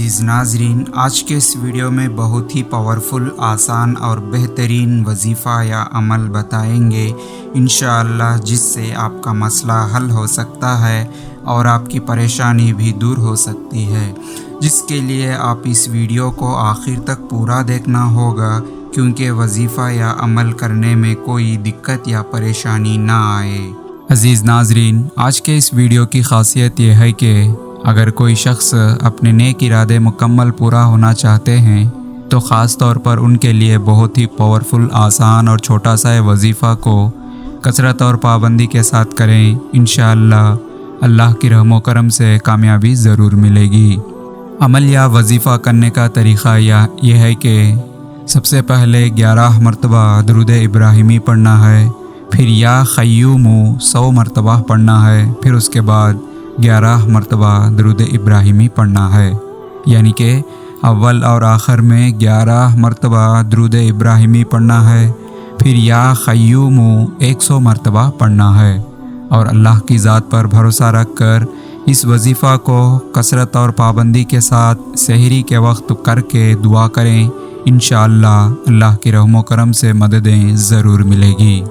عزیز ناظرین، آج کے اس ویڈیو میں بہت ہی پاورفل، آسان اور بہترین وظیفہ یا عمل بتائیں گے انشاءاللہ، جس سے آپ کا مسئلہ حل ہو سکتا ہے اور آپ کی پریشانی بھی دور ہو سکتی ہے، جس کے لیے آپ اس ویڈیو کو آخر تک پورا دیکھنا ہوگا، کیونکہ وظیفہ یا عمل کرنے میں کوئی دقت یا پریشانی نہ آئے۔ عزیز ناظرین، آج کے اس ویڈیو کی خاصیت یہ ہے کہ اگر کوئی شخص اپنے نیک ارادے مکمل پورا ہونا چاہتے ہیں تو خاص طور پر ان کے لیے بہت ہی پاورفل، آسان اور چھوٹا سا وظیفہ کو کثرت اور پابندی کے ساتھ کریں، انشاءاللہ اللہ کی رحم و کرم سے کامیابی ضرور ملے گی۔ عمل یا وظیفہ کرنے کا طریقہ یہ ہے کہ سب سے پہلے 11 مرتبہ درود ابراہیمی پڑھنا ہے، پھر یا قیوم 100 مرتبہ پڑھنا ہے، پھر اس کے بعد 11 مرتبہ درود ابراہیمی پڑھنا ہے، یعنی کہ اول اور آخر میں 11 مرتبہ درود ابراہیمی پڑھنا ہے، پھر یا قیوم 100 مرتبہ پڑھنا ہے، اور اللہ کی ذات پر بھروسہ رکھ کر اس وظیفہ کو کثرت اور پابندی کے ساتھ سحری کے وقت کر کے دعا کریں، انشاءاللہ اللہ کی رحم و کرم سے مددیں ضرور ملے گی۔